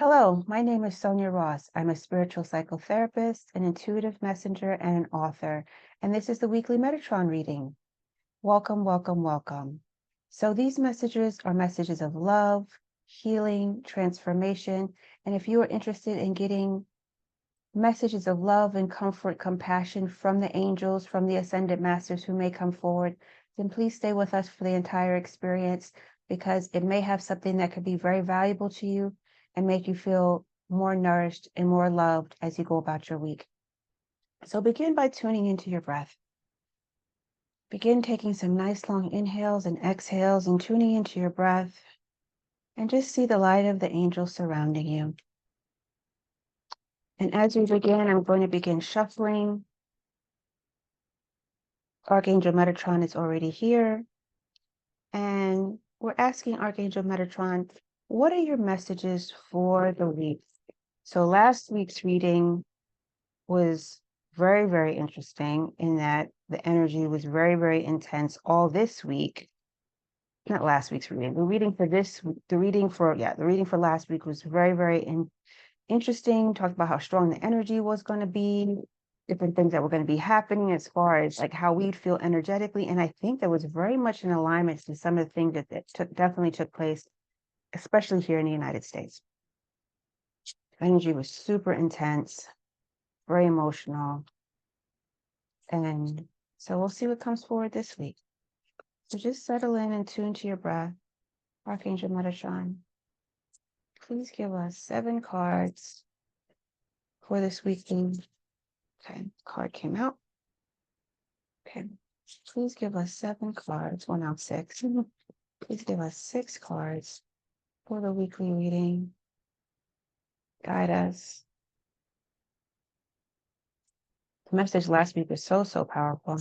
Hello, my name is Sonia Ross. I'm a spiritual psychotherapist, an intuitive messenger, and an author. And this is the weekly Metatron reading. Welcome, welcome, welcome. So these messages are messages of love, healing, transformation. And if you are interested in getting messages of love and comfort, compassion from the angels, from the ascended masters who may come forward, then please stay with us for the entire experience because it may have something that could be very valuable to you and make you feel more nourished and more loved as you go about your week. So begin by tuning into your breath. Begin taking some nice long inhales and exhales and tuning into your breath and just see the light of the angels surrounding you. And as we begin, I'm going to begin shuffling. Archangel Metatron is already here. And we're asking Archangel Metatron, what are your messages for the week? So last week's reading was very, very interesting in that the energy was very, very intense all this week. Not last week's reading. The reading for last week was very, very interesting. Talked about how strong the energy was going to be, different things that were going to be happening as far as like how we'd feel energetically. And I think that was very much in alignment to some of the things that definitely took place, especially here in the United States. Energy was super intense, very emotional. And so we'll see what comes forward this week. So just settle in and tune to your breath. Archangel Metatron, please give us 7 cards for this weekly. Okay, card came out. Okay, please give us 7 cards. Well, now 6. Please give us 6 cards for the weekly reading. Guide us. The message last week was so powerful.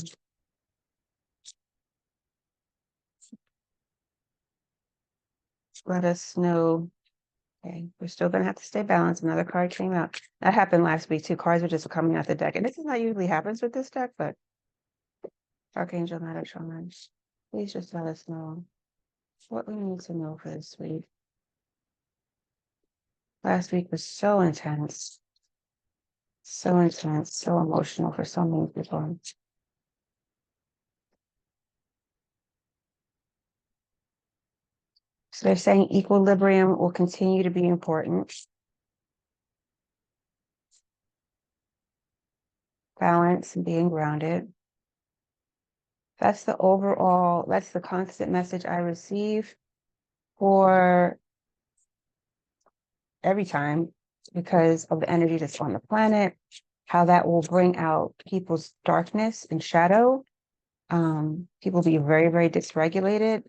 Let us know. Okay, we're still going to have to stay balanced. Another card came out. That happened last week too. Cards were just coming out the deck. And this is not usually happens with this deck, but Archangel Metatron, please just let us know what we need to know for this week. Last week was so intense, so emotional for so many people. So they're saying equilibrium will continue to be important. Balance and being grounded. That's the constant message I receive for every time because of the energy that's on the planet, how that will bring out people's darkness and shadow. People be very, very dysregulated.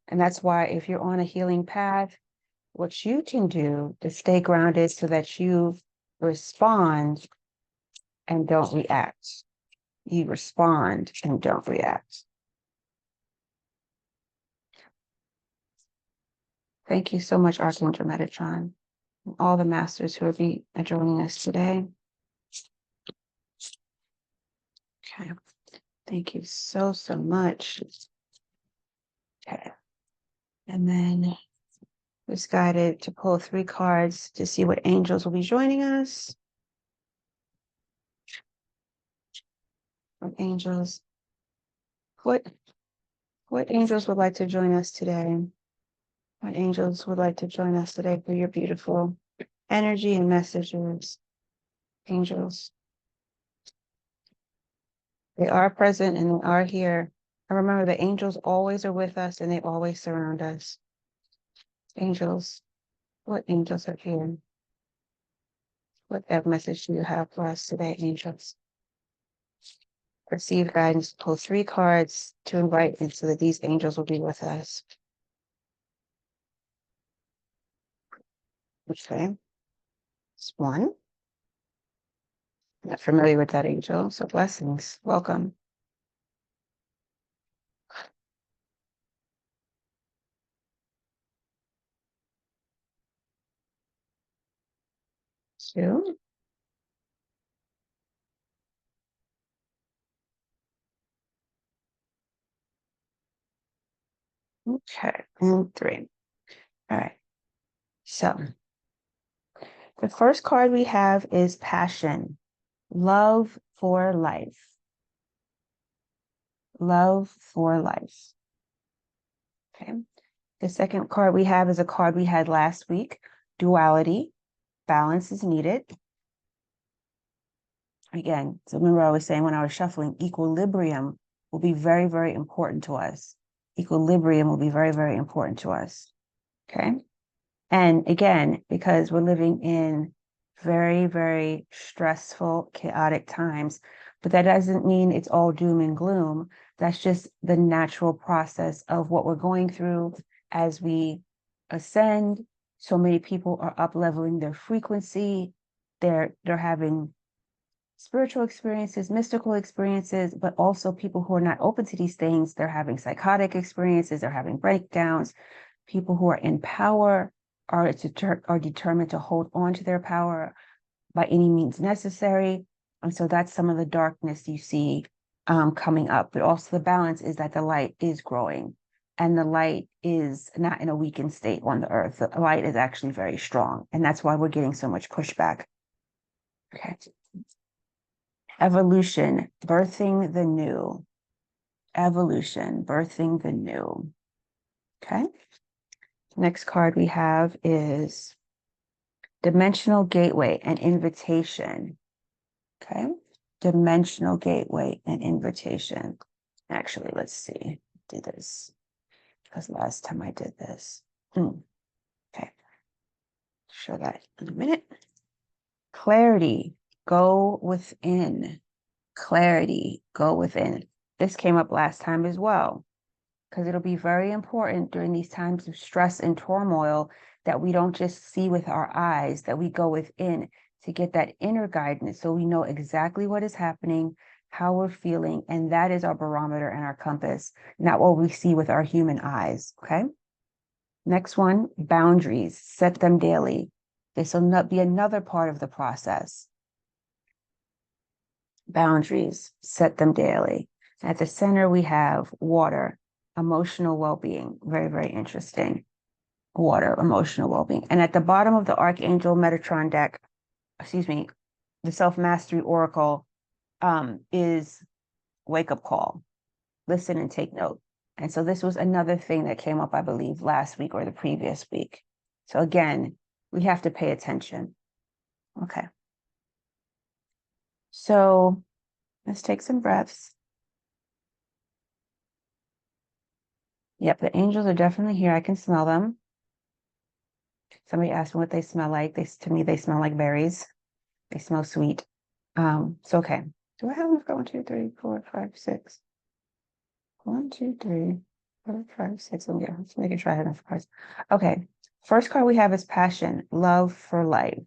And that's why if you're on a healing path, what you can do to stay grounded so that you respond and don't react. You respond and don't react. Thank you so much, Archangel Metatron, and all the masters who will be joining us today. Okay. Thank you so much. Okay. And then was guided to pull 3 cards to see what angels will be joining us. What angels would like to join us today? What angels would like to join us today for your beautiful energy and messages? Angels. They are present and they are here. And remember, the angels always are with us and they always surround us. Angels, what angels are here? What message do you have for us today, angels? Receive guidance, pull 3 cards to invite in so that these angels will be with us. Okay. It's 1. Not familiar with that angel, so blessings. Welcome. 2. Okay, and 3. All right. So The first card we have is passion, love for life. Love for life. Okay. The second card we have is a card we had last week, duality, balance is needed. Again, so remember I was saying when I was shuffling, equilibrium will be very, very important to us. Equilibrium will be very, very important to us. Okay. And again, because we're living in very, very stressful, chaotic times, but that doesn't mean it's all doom and gloom. That's just the natural process of what we're going through as we ascend. So many people are up leveling their frequency. They're having spiritual experiences, mystical experiences, but also people who are not open to these things. They're having psychotic experiences. They're having breakdowns. People who are in power are determined to hold on to their power by any means necessary. And so that's some of the darkness you see coming up. But also the balance is that the light is growing and the light is not in a weakened state on the earth. The light is actually very strong. And that's why we're getting so much pushback. Okay. Evolution, birthing the new. Evolution, birthing the new. Okay. Next card we have is Dimensional Gateway and Invitation. Okay. Dimensional Gateway and Invitation. Actually, let's see. Do this because last time I did this. Okay. Show that in a minute. Clarity, go within. Clarity, go within. This came up last time as well, because it'll be very important during these times of stress and turmoil that we don't just see with our eyes, that we go within to get that inner guidance so we know exactly what is happening, how we're feeling, and that is our barometer and our compass, not what we see with our human eyes, okay? Next one, boundaries, set them daily. This will not be another part of the process. Boundaries, set them daily. At the center, we have water, emotional well-being. Very, very interesting. Water, emotional well-being. And at the bottom of the Archangel Metatron deck, the Self-Mastery Oracle is wake-up call. Listen and take note. And so this was another thing that came up, I believe, last week or the previous week. So again, we have to pay attention. Okay. So let's take some breaths. Yep, the angels are definitely here. I can smell them. Somebody asked me what they smell like. To me, they smell like berries. They smell sweet. So okay. Do I have enough? 1, 2, 3, 4, 5, 6. 1, 2, 3, 4, 5, 6. Let's make it try enough cards. Okay. First card we have is passion, love for life.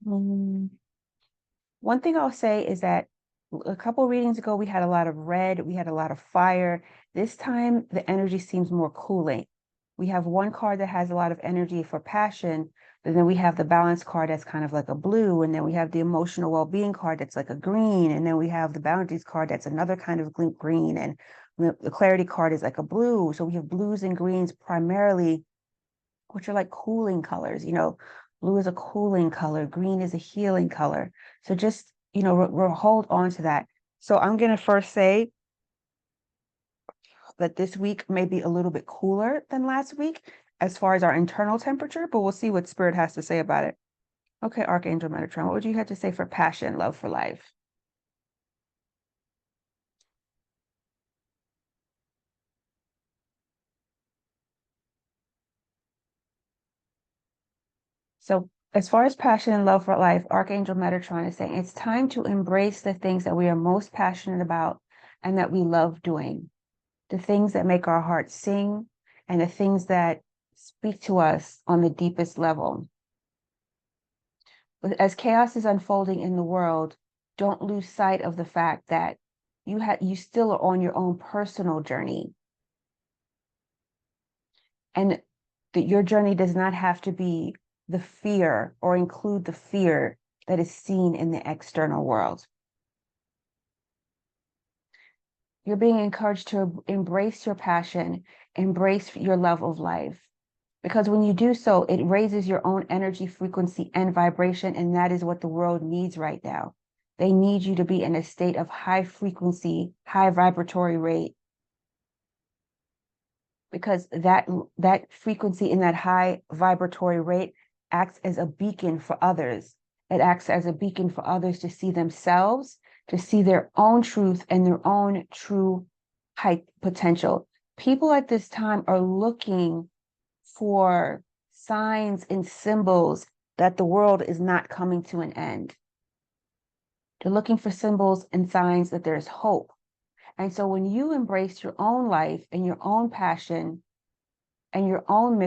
One thing I'll say is that a couple readings ago, we had a lot of red, we had a lot of fire. This time, the energy seems more cooling. We have one card that has a lot of energy for passion, and then we have the balance card that's kind of like a blue, and then we have the emotional well-being card that's like a green, and then we have the boundaries card that's another kind of green, and the clarity card is like a blue. So we have blues and greens primarily, which are like cooling colors. Blue is a cooling color, green is a healing color. So just, we'll hold on to that. So I'm going to first say that this week may be a little bit cooler than last week as far as our internal temperature, but we'll see what Spirit has to say about it. Okay, Archangel Metatron, what would you have to say for passion, love for life? So as far as passion and love for life, Archangel Metatron is saying it's time to embrace the things that we are most passionate about and that we love doing. The things that make our hearts sing, and the things that speak to us on the deepest level. But as chaos is unfolding in the world, don't lose sight of the fact that you still are on your own personal journey. And that your journey does not have to be the fear or include the fear that is seen in the external world. You're being encouraged to embrace your passion, embrace your love of life, Because when you do so, it raises your own energy, frequency, and vibration. And that is what the world needs right now. They need you to be in a state of high frequency, high vibratory rate, because that frequency in that high vibratory rate acts as a beacon for others. It acts as a beacon for others to see themselves, to see their own truth and their own true high potential. People at this time are looking for signs and symbols that the world is not coming to an end. They're looking for symbols and signs that there's hope. And so when you embrace your own life and your own passion and your own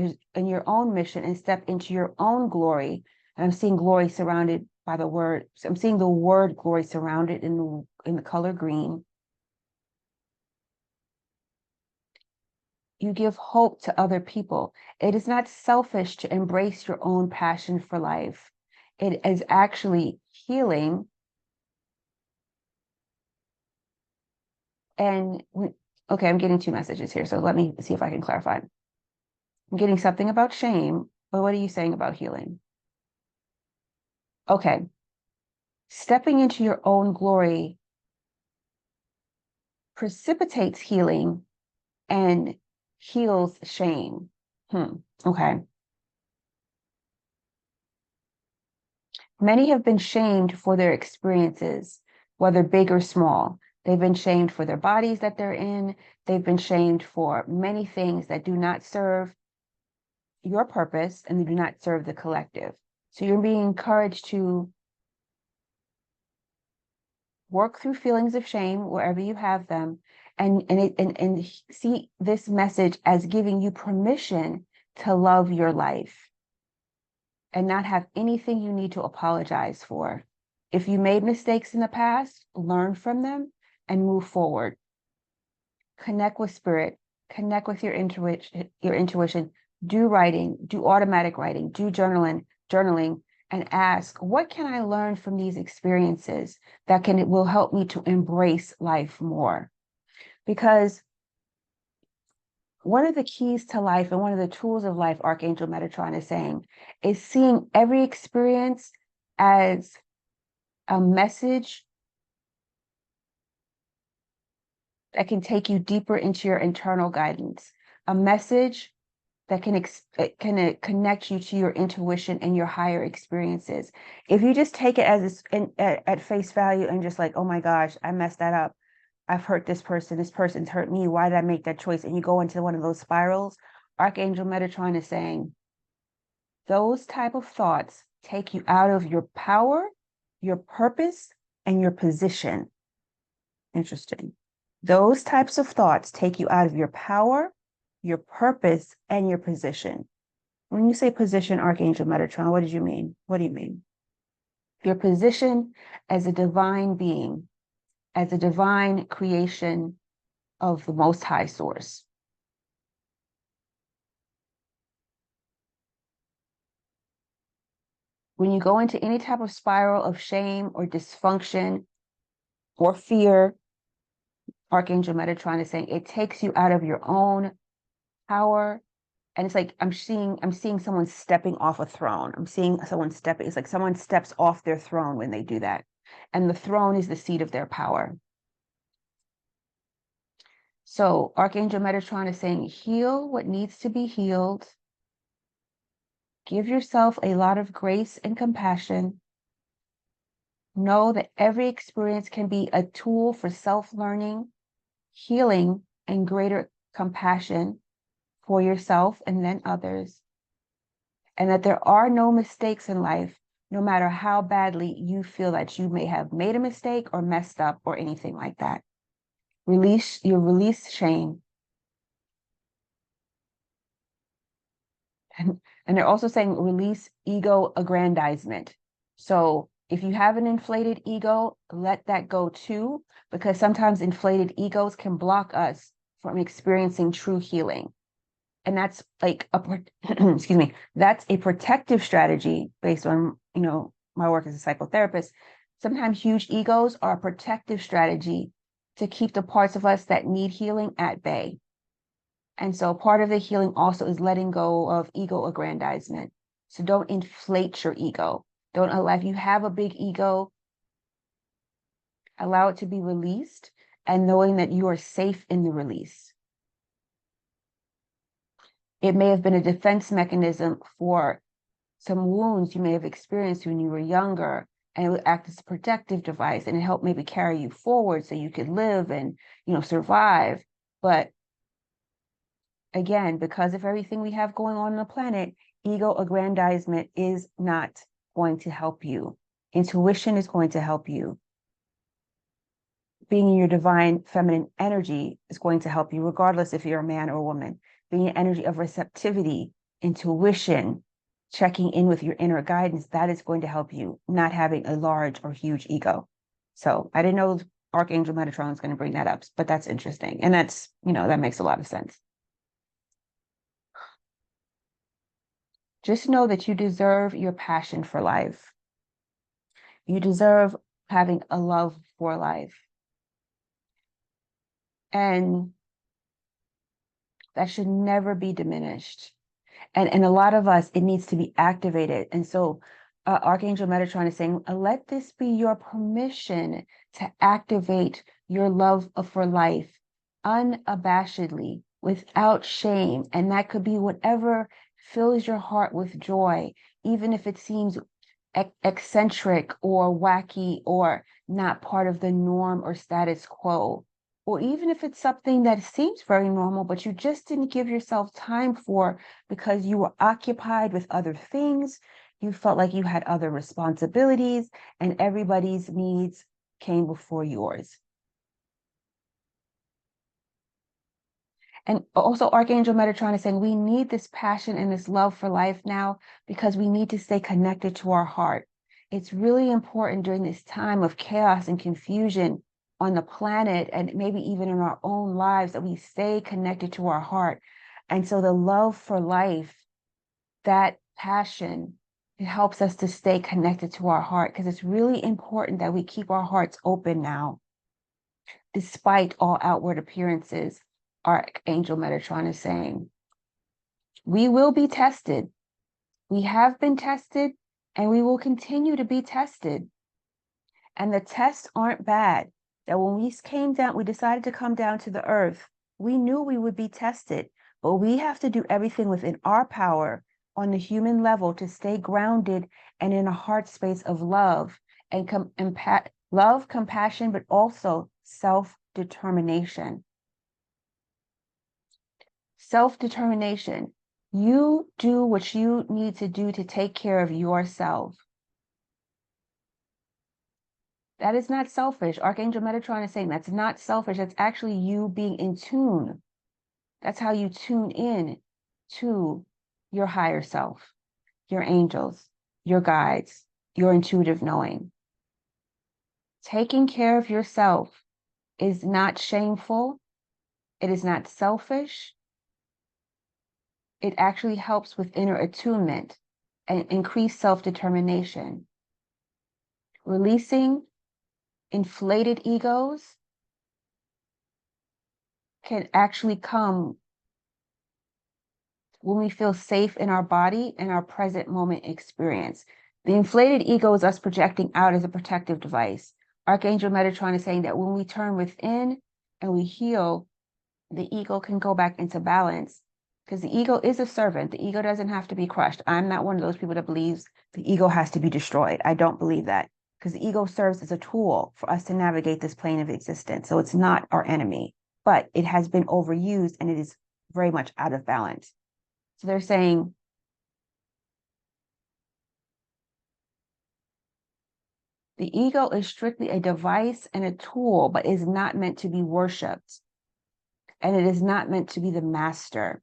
mission and step into your own glory, and I'm seeing glory surrounded by the word, I'm seeing the word glory surrounded in the color green. You give hope to other people. It is not selfish to embrace your own passion for life. It is actually healing. And okay, I'm getting two messages here, so let me see if I can clarify. I'm getting something about shame, but what are you saying about healing? Okay. Stepping into your own glory precipitates healing and heals shame. Okay. Many have been shamed for their experiences, whether big or small. They've been shamed for their bodies that they're in. They've been shamed for many things that do not serve your purpose and they do not serve the collective. So you're being encouraged to work through feelings of shame wherever you have them, and see this message as giving you permission to love your life and not have anything you need to apologize for. If you made mistakes in the past, learn from them and move forward. Connect with spirit, connect with your intuition, do writing, do automatic writing, do journaling, and ask, what can I learn from these experiences that will help me to embrace life more? Because one of the keys to life and one of the tools of life, Archangel Metatron is saying, is seeing every experience as a message that can take you deeper into your internal guidance, a message that can connect you to your intuition and your higher experiences. If you just take it as at face value and just like, oh my gosh, I messed that up. I've hurt this person's hurt me. Why did I make that choice? And you go into one of those spirals. Archangel Metatron is saying, those type of thoughts take you out of your power, your purpose, and your position. Interesting. Those types of thoughts take you out of your power, your purpose, and your position. When you say position, Archangel Metatron, what did you mean? What do you mean? Your position as a divine being, as a divine creation of the Most High Source. When you go into any type of spiral of shame or dysfunction or fear, Archangel Metatron is saying it takes you out of your own power. And it's like I'm seeing someone stepping off a throne. I'm seeing someone stepping. It's like someone steps off their throne when they do that. And the throne is the seat of their power. So Archangel Metatron is saying, heal what needs to be healed. Give yourself a lot of grace and compassion. Know that every experience can be a tool for self-learning, healing, and greater compassion for yourself and then others. And that there are no mistakes in life, no matter how badly you feel that you may have made a mistake or messed up or anything like that. Release shame. And they're also saying release ego aggrandizement. So if you have an inflated ego, let that go too, because sometimes inflated egos can block us from experiencing true healing. And that's like excuse me, that's a protective strategy based on, my work as a psychotherapist. Sometimes huge egos are a protective strategy to keep the parts of us that need healing at bay. And so part of the healing also is letting go of ego aggrandizement. So don't inflate your ego. Don't allow, if you have a big ego, allow it to be released and knowing that you are safe in the release. It may have been a defense mechanism for some wounds you may have experienced when you were younger, and it would act as a protective device, and it helped maybe carry you forward so you could live and, survive. But again, because of everything we have going on the planet, ego aggrandizement is not going to help you. Intuition is going to help you. Being in your divine feminine energy is going to help you, regardless if you're a man or a woman. Being an energy of receptivity, intuition, checking in with your inner guidance, that is going to help you, not having a large or huge ego. So I didn't know Archangel Metatron is going to bring that up, but that's interesting. And that's, that makes a lot of sense. Just know that you deserve your passion for life. You deserve having a love for life. And that should never be diminished. And a lot of us, it needs to be activated. And so Archangel Metatron is saying, let this be your permission to activate your love for life unabashedly, without shame. And that could be whatever fills your heart with joy, even if it seems eccentric or wacky or not part of the norm or status quo. Or even if it's something that seems very normal, but you just didn't give yourself time for because you were occupied with other things, you felt like you had other responsibilities, and everybody's needs came before yours. And also Archangel Metatron is saying we need this passion and this love for life now because we need to stay connected to our heart. It's really important during this time of chaos and confusion on the planet and maybe even in our own lives that we stay connected to our heart. And so the love for life, that passion, it helps us to stay connected to our heart because it's really important that we keep our hearts open now, despite all outward appearances. Archangel Metatron is saying, we will be tested. We have been tested and we will continue to be tested. And the tests aren't bad. That when we decided to come down to the earth, we knew we would be tested, but we have to do everything within our power on the human level to stay grounded and in a heart space of love and love, compassion, but also self-determination. Self-determination. You do what you need to do to take care of yourself. That is not selfish. Archangel Metatron is saying that's not selfish. That's actually you being in tune. That's how you tune in to your higher self, your angels, your guides, your intuitive knowing. Taking care of yourself is not shameful. It is not selfish. It actually helps with inner attunement and increased self-determination. Releasing inflated egos can actually come when we feel safe in our body and our present moment experience. The inflated ego is us projecting out as a protective device. Archangel Metatron is saying that when we turn within and we heal, the ego can go back into balance because the ego is a servant. The ego doesn't have to be crushed. I'm not one of those people that believes the ego has to be destroyed. I don't believe that because the ego serves as a tool for us to navigate this plane of existence. So it's not our enemy, but it has been overused and it is very much out of balance. So they're saying, the ego is strictly a device and a tool, but is not meant to be worshipped. And it is not meant to be the master.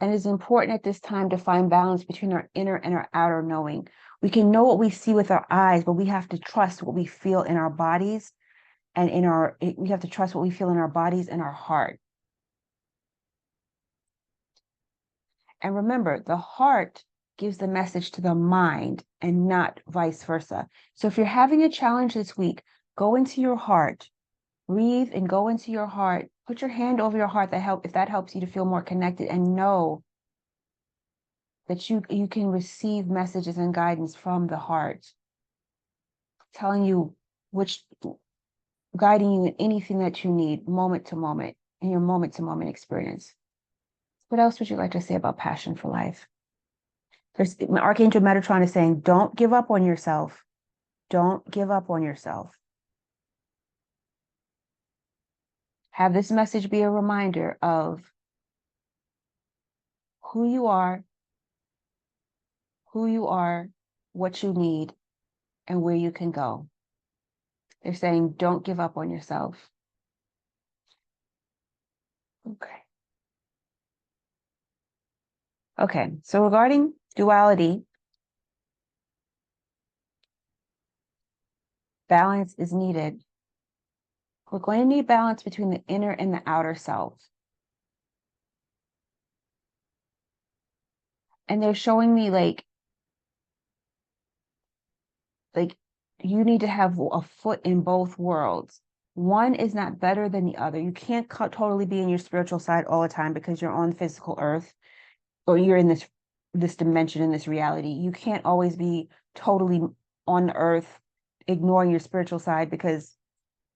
And it's important at this time to find balance between our inner and our outer knowing. We can know what we see with our eyes, but we have to trust what we feel in our bodies and we have to trust what we feel in our bodies and our heart. And remember, the heart gives the message to the mind and not vice versa. So if you're having a challenge this week, Go into your heart. Breathe and go into your heart. Put your hand over your heart if that helps you to feel more connected, and know that you can receive messages and guidance from the heart, telling you guiding you in anything that you need, moment to moment, in your moment to moment experience. What else would you like to say about passion for life? Archangel Metatron is saying, don't give up on yourself. Don't give up on yourself. Have this message be a reminder of who you are, what you need, and where you can go. They're saying, don't give up on yourself. Okay, so regarding duality, balance is needed. We're going to need balance between the inner and the outer self. And they're showing me like you need to have a foot in both worlds. One is not better than the other. You can't totally be in your spiritual side all the time because you're on physical earth, or you're in this dimension, in this reality. You can't always be totally on the earth, ignoring your spiritual side, because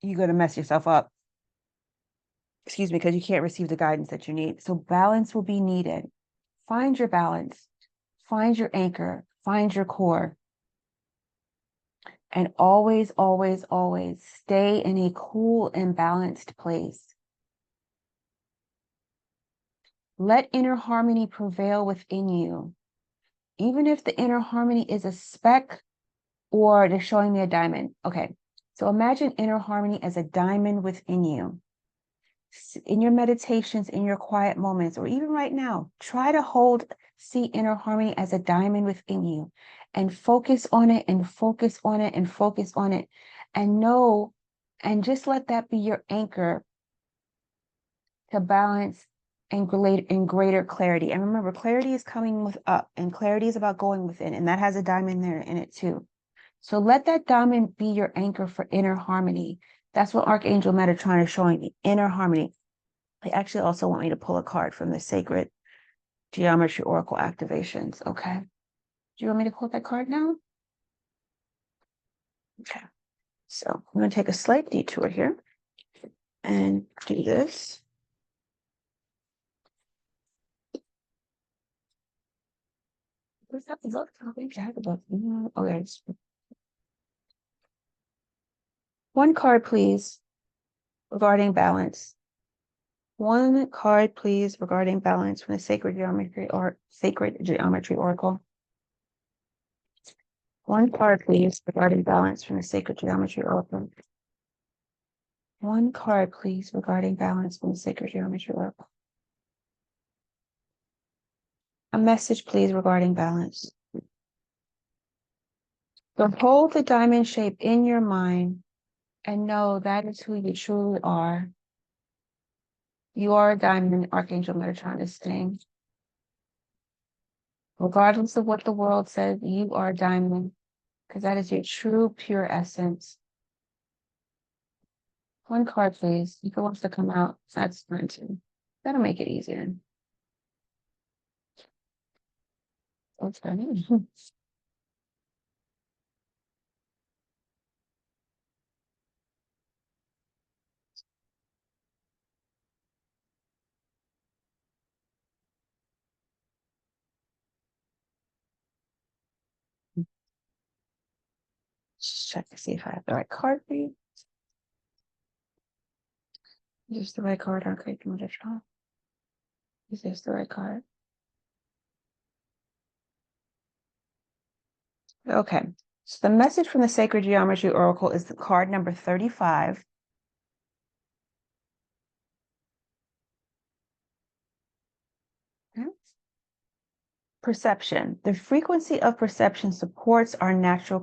you're going to mess yourself up. Excuse me, because you can't receive the guidance that you need. So balance will be needed. Find your balance, find your anchor, find your core. And always, always, always stay in a cool and balanced place. Let inner harmony prevail within you. Even if the inner harmony is a speck, or they're showing me a diamond. Okay, so imagine inner harmony as a diamond within you. In your meditations, in your quiet moments, or even right now, try to see inner harmony as a diamond within you, and focus on it and focus on it and focus on it, and know, and just let that be your anchor to balance and greater clarity. And remember, clarity is coming up, and clarity is about going within, and that has a diamond there in it too. So let that diamond be your anchor for inner harmony. That's what Archangel Metatron is showing me, inner harmony. They actually also want me to pull a card from the Sacred Geometry Oracle activations. Okay. Do you want me to pull that card now? Okay. So I'm going to take a slight detour here and do this. Where's that book? I think I have the book. Okay. One card, please, regarding balance. One card, please, regarding balance from the Sacred Geometry Oracle. One card, please, regarding balance from the Sacred Geometry Oracle. One card, please, regarding balance from the Sacred Geometry Oracle. A message, please, regarding balance. So hold the diamond shape in your mind and know that is who you truly are. You are a diamond, Archangel Metatron is saying. Regardless of what the world says, you are a diamond, because that is your true, pure essence. One card, please. If it wants to come out, that's fine too. That'll make it easier. Okay. Just check to see if I have the right card for you. Is this the right card, Archangel Metatron? Is this the right card? Okay. So the message from the Sacred Geometry Oracle is the card number 35. Okay. Perception. The frequency of perception supports our natural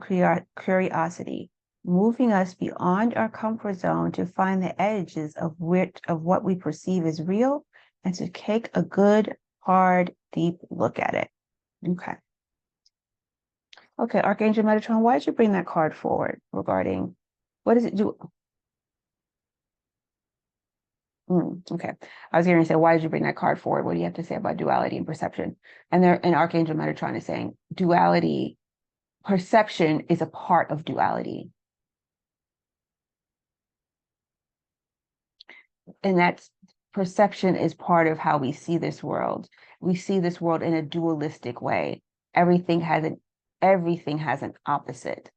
curiosity, moving us beyond our comfort zone to find the edges of what we perceive as real, and to take a good, hard, deep look at it. Okay. Okay, Archangel Metatron, why did you bring that card forward regarding What does it do? Okay. I was going to say, why did you bring that card forward? What do you have to say about duality and perception? And Archangel Metatron is saying duality, perception is a part of duality. And that's perception is part of how we see this world. We see this world in a dualistic way. Everything has an opposite.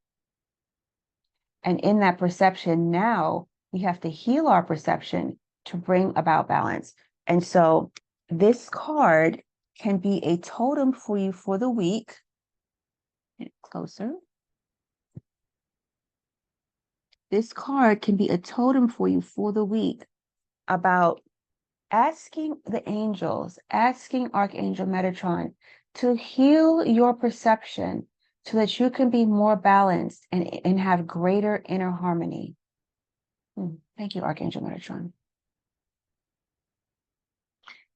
And in that perception, now we have to heal our perception to bring about balance. And so this card can be a totem for you for the week. Get closer. This card can be a totem for you for the week about asking the angels, asking Archangel Metatron to heal your perception so that you can be more balanced and have greater inner harmony. Thank you, Archangel Metatron.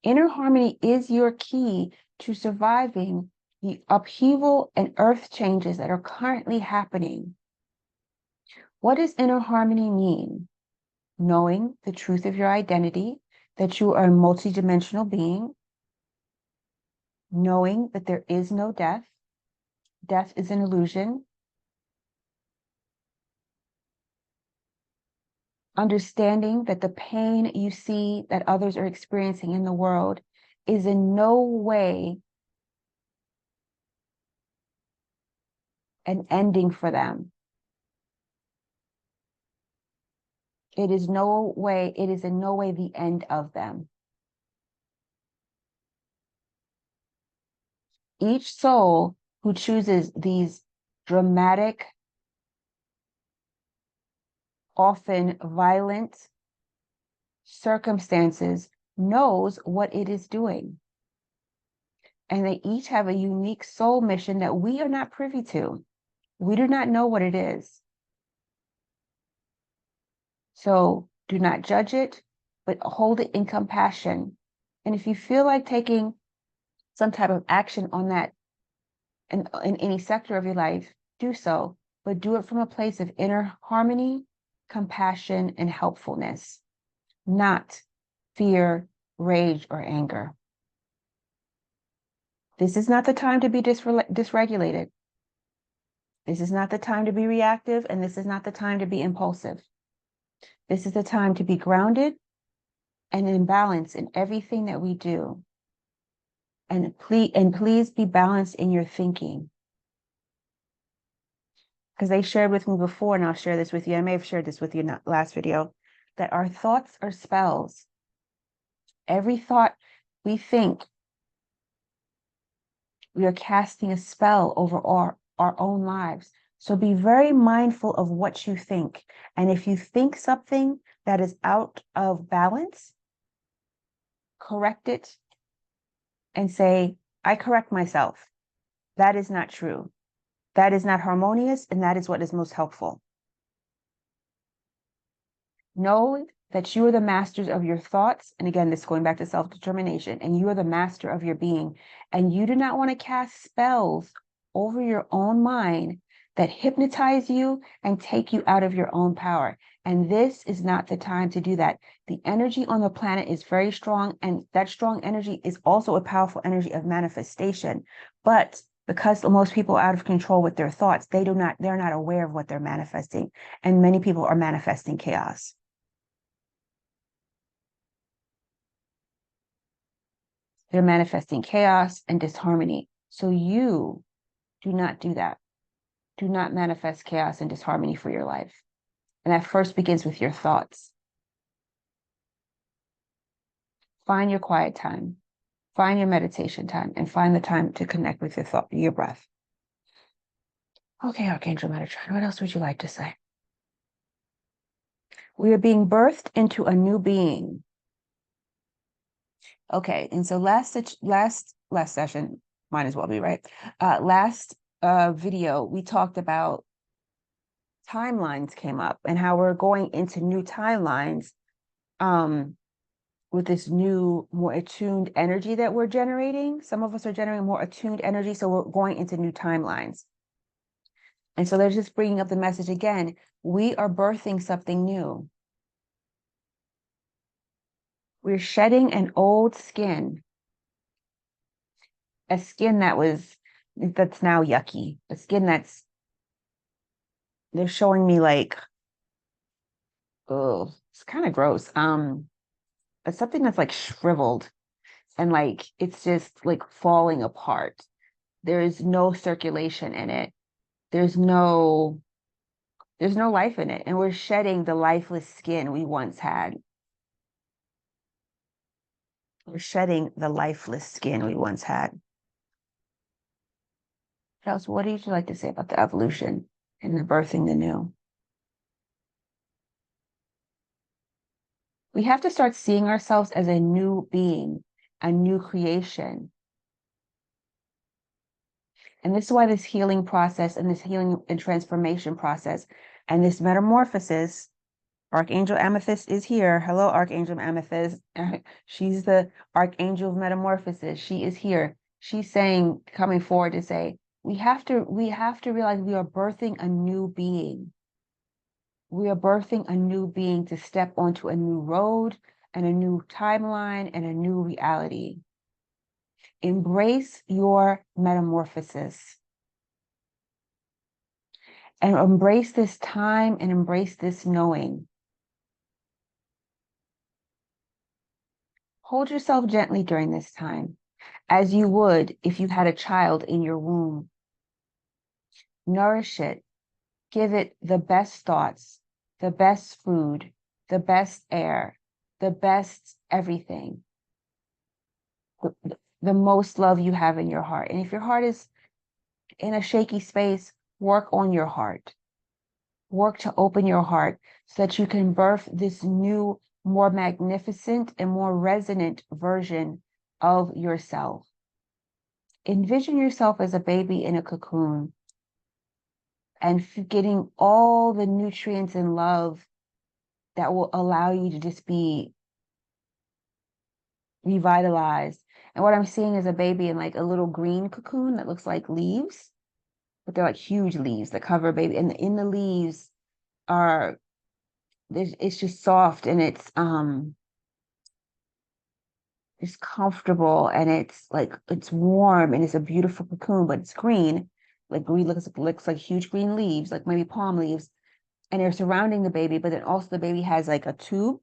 Inner harmony is your key to surviving the upheaval and earth changes that are currently happening. What does inner harmony mean? Knowing the truth of your identity, that you are a multidimensional being, knowing that there is no death. Death is an illusion. Understanding that the pain you see that others are experiencing in the world is in no way an ending for them. It is in no way the end of them. Each soul who chooses these dramatic, often violent circumstances knows what it is doing. And they each have a unique soul mission that we are not privy to. We do not know what it is. So do not judge it, but hold it in compassion. And if you feel like taking some type of action on that in any sector of your life, do so, but do it from a place of inner harmony, compassion, and helpfulness, not fear, rage, or anger. This is not the time to be dysregulated. This is not the time to be reactive, and this is not the time to be impulsive. This is the time to be grounded and in balance in everything that we do. And please be balanced in your thinking. Because they shared with me before, and I'll share this with you. I may have shared this with you in the last video, that our thoughts are spells. Every thought we think, we are casting a spell over our own lives. So be very mindful of what you think. And if you think something that is out of balance, correct it and say, I correct myself. That is not true. That is not harmonious, and that is what is most helpful. Know that you are the masters of your thoughts. And again, this going back to self-determination, and you are the master of your being. And you do not want to cast spells over your own mind that hypnotize you and take you out of your own power. And this is not the time to do that. The energy on the planet is very strong, and that strong energy is also a powerful energy of manifestation. But because most people are out of control with their thoughts, they're not aware of what they're manifesting. And many people are manifesting chaos. They're manifesting chaos and disharmony. So you do not do that. Do not manifest chaos and disharmony for your life. And that first begins with your thoughts. Find your quiet time. Find your meditation time, and find the time to connect with your breath. Okay, Archangel Metatron, what else would you like to say? We are being birthed into a new being. Okay, and so last session, might as well be, right? Last video, we talked about timelines came up and how we're going into new timelines with this new, more attuned energy that we're generating. Some of us are generating more attuned energy, so we're going into new timelines. And so they're just bringing up the message again. We are birthing something new. We're shedding an old skin, a skin that's now yucky, a skin they're showing me like, oh, it's kind of gross. It's something that's like shriveled and like it's just like falling apart. There is no circulation in it. There's no life in it. And we're shedding the lifeless skin we once had. We're shedding the lifeless skin we once had. Charles, what would you like to say about the evolution and the birthing the new? We have to start seeing ourselves as a new being, a new creation. And this is why this healing process and this healing and transformation process and this metamorphosis, Archangel Amethyst is here. Hello, Archangel Amethyst. She's the Archangel of Metamorphosis. She is here. She's saying, coming forward to say, we have to realize we are birthing a new being. We are birthing a new being to step onto a new road and a new timeline and a new reality. Embrace your metamorphosis and embrace this time and embrace this knowing. Hold yourself gently during this time, as you would if you had a child in your womb. Nourish it. Give it the best thoughts, the best food, the best air, the best everything. The most love you have in your heart. And if your heart is in a shaky space, work on your heart. Work to open your heart so that you can birth this new, more magnificent and more resonant version of yourself. Envision yourself as a baby in a cocoon and getting all the nutrients and love that will allow you to just be revitalized. And what I'm seeing is a baby in like a little green cocoon that looks like leaves, but they're like huge leaves that cover a baby. And in the leaves it's just soft and it's comfortable and it's like it's warm and it's a beautiful cocoon, but it's green. Like green looks like huge green leaves, like maybe palm leaves, and they're surrounding the baby, but then also the baby has like a tube.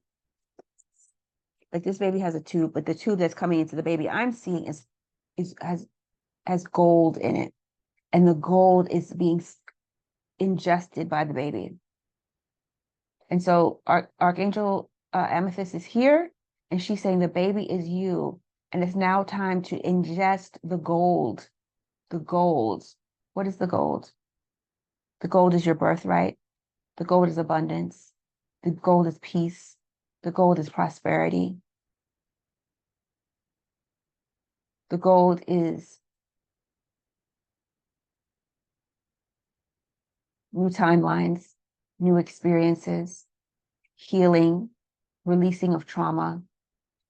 Like this baby has a tube, but the tube that's coming into the baby I'm seeing has gold in it, and the gold is being ingested by the baby. And so Archangel Amethyst is here, and she's saying the baby is you, and it's now time to ingest the gold. The gold. What is the gold? The gold is your birthright. The gold is abundance. The gold is peace. The gold is prosperity. The gold is new timelines, new experiences, healing, releasing of trauma,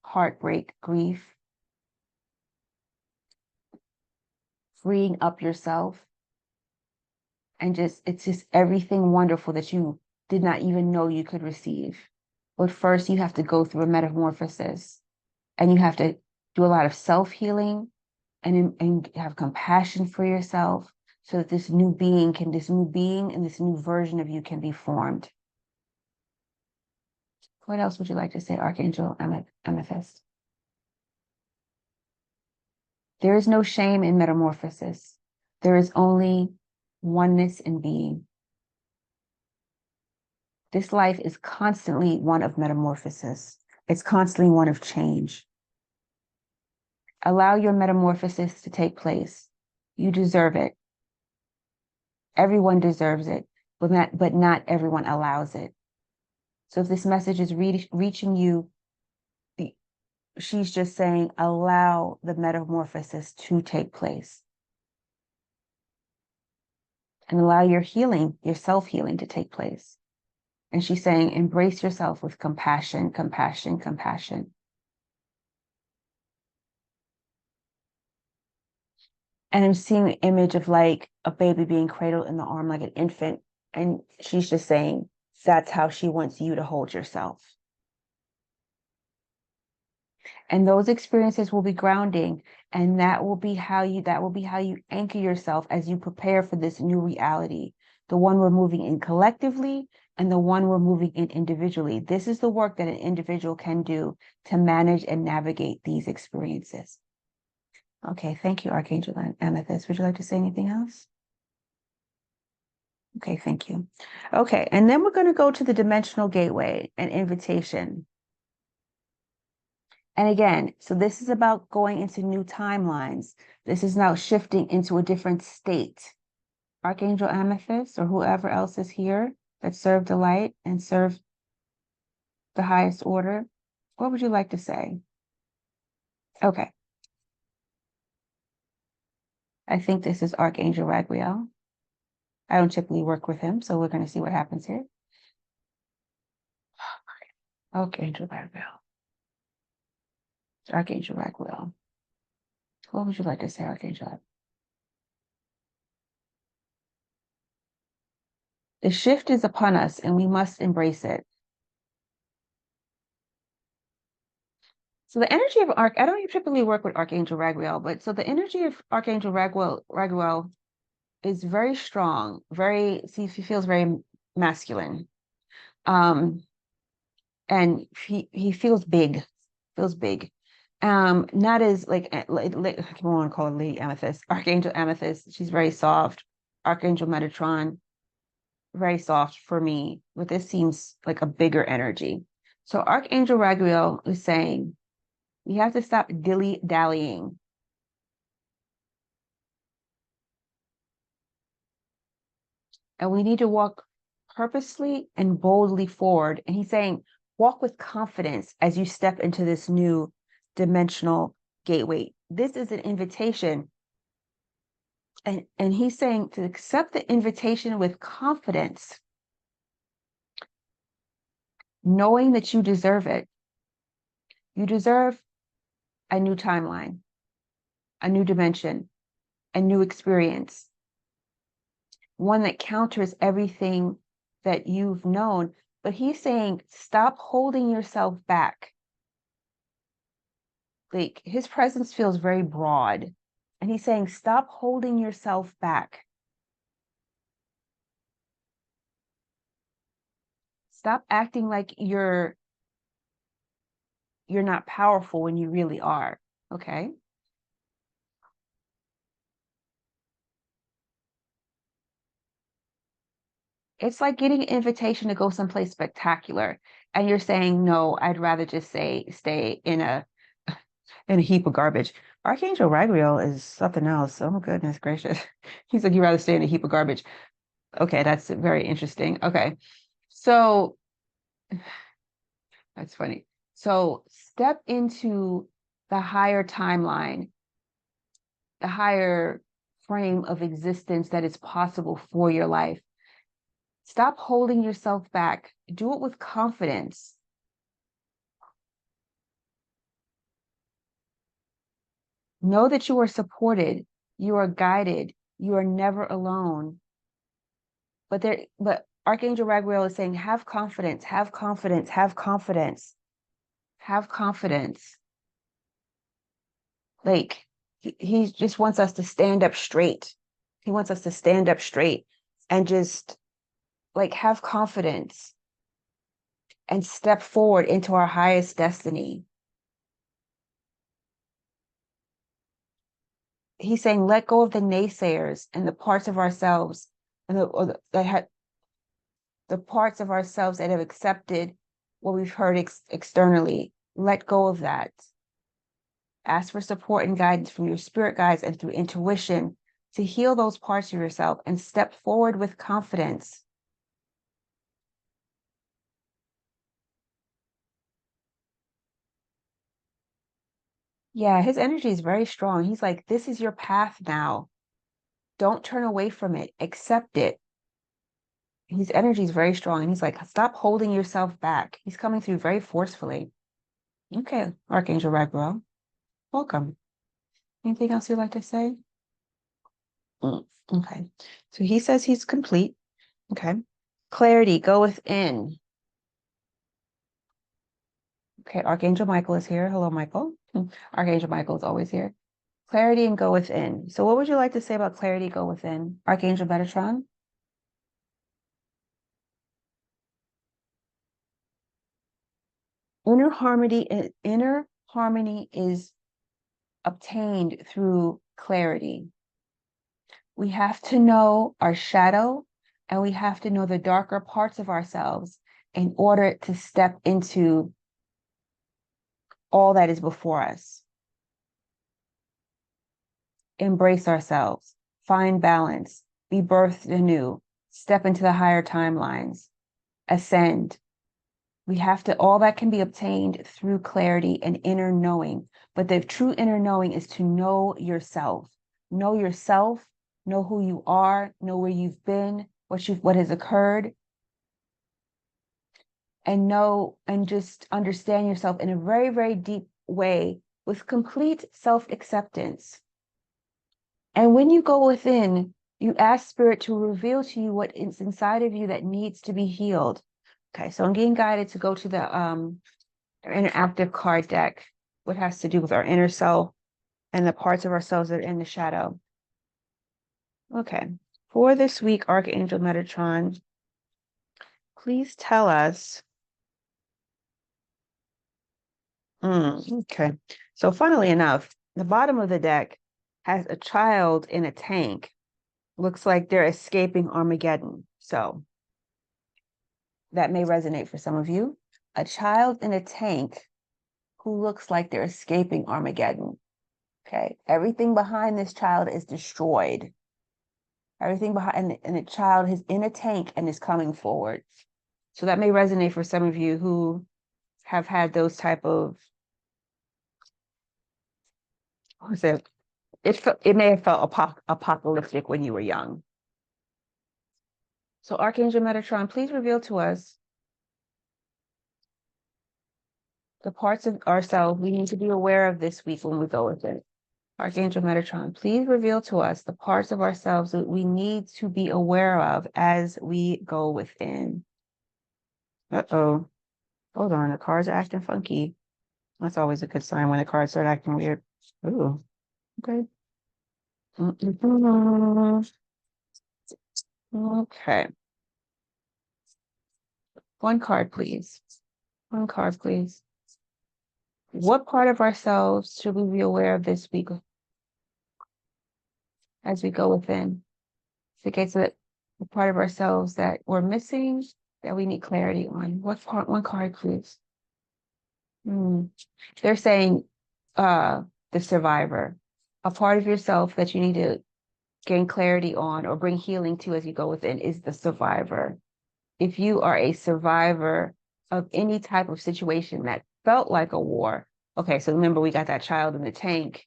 heartbreak, grief, freeing up yourself, and it's just everything wonderful that you did not even know you could receive. But first you have to go through a metamorphosis, and you have to do a lot of self-healing and have compassion for yourself so that this new being and this new version of you can be formed. What else would you like to say, Archangel Amethyst? There is no shame in metamorphosis. There is only oneness in being. This life is constantly one of metamorphosis. It's constantly one of change. Allow your metamorphosis to take place. You deserve it. Everyone deserves it, but not everyone allows it. So if this message is reaching you, she's just saying, allow the metamorphosis to take place. And allow your healing, your self-healing to take place. And she's saying, embrace yourself with compassion, compassion, compassion. And I'm seeing the image of like a baby being cradled in the arm like an infant. And she's just saying, that's how she wants you to hold yourself. And those experiences will be grounding. And that will be how you anchor yourself as you prepare for this new reality. The one we're moving in collectively and the one we're moving in individually. This is the work that an individual can do to manage and navigate these experiences. Okay, thank you, Archangel Amethyst. Would you like to say anything else? Okay, thank you. Okay, and then we're going to go to the dimensional gateway and invitation. And again, so this is about going into new timelines. This is now shifting into a different state. Archangel Amethyst or whoever else is here that served the light and served the highest order, what would you like to say? Okay. I think this is Archangel Raguel. I don't typically work with him, so we're going to see what happens here. Archangel Raguel. Archangel Raguel. What would you like to say, Archangel? The shift is upon us and we must embrace it. So the energy of I don't typically work with Archangel Raguel, but so the energy of Archangel Raguel is very strong, he feels very masculine. And he feels big. Not as like I don't want to call it Lady Amethyst, Archangel Amethyst. She's very soft. Archangel Metatron, very soft for me, but this seems like a bigger energy. So Archangel Raguel is saying, you have to stop dilly-dallying. And we need to walk purposely and boldly forward. And he's saying, walk with confidence as you step into this new dimensional gateway. This is an invitation. And he's saying to accept the invitation with confidence, knowing that you deserve it. You deserve a new timeline, a new dimension, a new experience, one that counters everything that you've known. But he's saying, stop holding yourself back. Like his presence feels very broad. And he's saying, stop holding yourself back. Stop acting like you're not powerful when you really are. Okay. It's like getting an invitation to go someplace spectacular. And you're saying, no, I'd rather just stay in a heap of garbage. Archangel Raguel is something else. Oh goodness gracious. He's like, you'd rather stay in a heap of garbage. Okay, that's very interesting. Okay. So that's funny. So step into the higher timeline, the higher frame of existence that is possible for your life. Stop holding yourself back. Do it with confidence. Know that you are supported, you are guided, you are never alone. But Archangel Raguel is saying, have confidence, have confidence, have confidence, have confidence. Like he just wants us to stand up straight. He wants us to stand up straight and just like have confidence and step forward into our highest destiny. He's saying, let go of the naysayers and the parts of ourselves and the parts of ourselves that have accepted what we've heard externally. Let go of that. Ask for support and guidance from your spirit guides and through intuition to heal those parts of yourself and step forward with confidence. Yeah, his energy is very strong. He's like, this is your path now. Don't turn away from it. Accept it. His energy is very strong. And he's like, stop holding yourself back. He's coming through very forcefully. Okay, Archangel Raguel, welcome. Anything else you'd like to say? Okay. So he says he's complete. Okay. Clarity, go within. Okay. Archangel Michael is here. Hello, Michael. Archangel Michael is always here. Clarity and go within. So what would you like to say about clarity, go within? Archangel Metatron? Inner harmony is obtained through clarity. We have to know our shadow and we have to know the darker parts of ourselves in order to step into all that is before us. Embrace ourselves, find balance, be birthed anew, step into the higher timelines, ascend. We have to, all that can be obtained through clarity and inner knowing. But the true inner knowing is to know yourself, know who you are, know where you've been, what has occurred, and know and just understand yourself in a very, very deep way with complete self-acceptance. And when you go within, you ask Spirit to reveal to you what is inside of you that needs to be healed. Okay, so I'm getting guided to go to the interactive card deck, what has to do with our inner self and the parts of ourselves that are in the shadow. Okay, for this week, Archangel Metatron, please tell us. Okay, so funnily enough, the bottom of the deck has a child in a tank. Looks like they're escaping Armageddon. So that may resonate for some of you. A child in a tank who looks like they're escaping Armageddon. Okay, everything behind this child is destroyed. Everything behind, and the child is in a tank and is coming forward. So that may resonate for some of you who have had those type of, it may have felt apocalyptic when you were young. So Archangel Metatron, please reveal to us the parts of ourselves we need to be aware of this week when we go with it. Archangel Metatron, please reveal to us the parts of ourselves that we need to be aware of as we go within. Uh-oh. Hold on, the cards are acting funky. That's always a good sign when the cards start acting weird. Ooh, okay. Okay. One card, please. One card, please. What part of ourselves should we be aware of this week as we go within? Indicates that the part of ourselves that we're missing, that we need clarity on. What part? One card, please. They're saying the survivor, a part of yourself that you need to gain clarity on or bring healing to as you go within is the survivor. If you are a survivor of any type of situation that felt like a war, okay, so remember we got that child in the tank.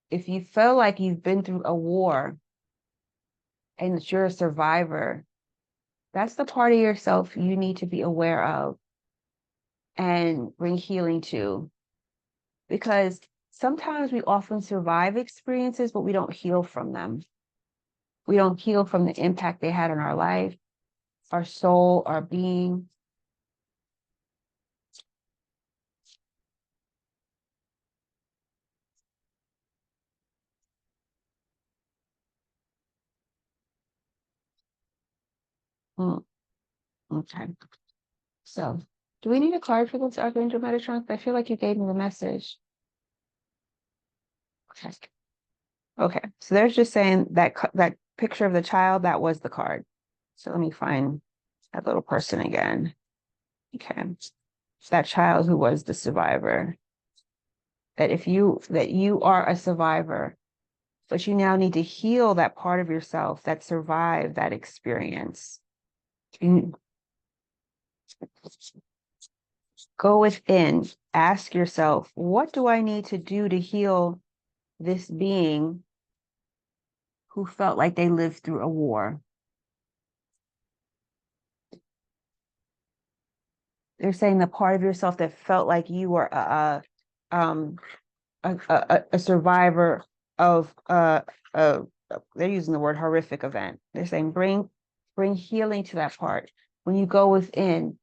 If you feel like you've been through a war and that you're a survivor, that's the part of yourself you need to be aware of and bring healing to. Because sometimes we often survive experiences, but we don't heal from them. We don't heal from the impact they had on our life, our soul, our being. Okay. So, do we need a card for this, Archangel Metatron? I feel like you gave me the message. Okay. Okay. So there's just saying that that picture of the child, that was the card. So let me find that little person again. Okay. That child who was the survivor. That you are a survivor, but you now need to heal that part of yourself that survived that experience. Go within, ask yourself, what do I need to do to heal this being who felt like they lived through a war? They're saying the part of yourself that felt like you were a survivor of they're using the word horrific event. They're saying bring healing to that part. When you go within,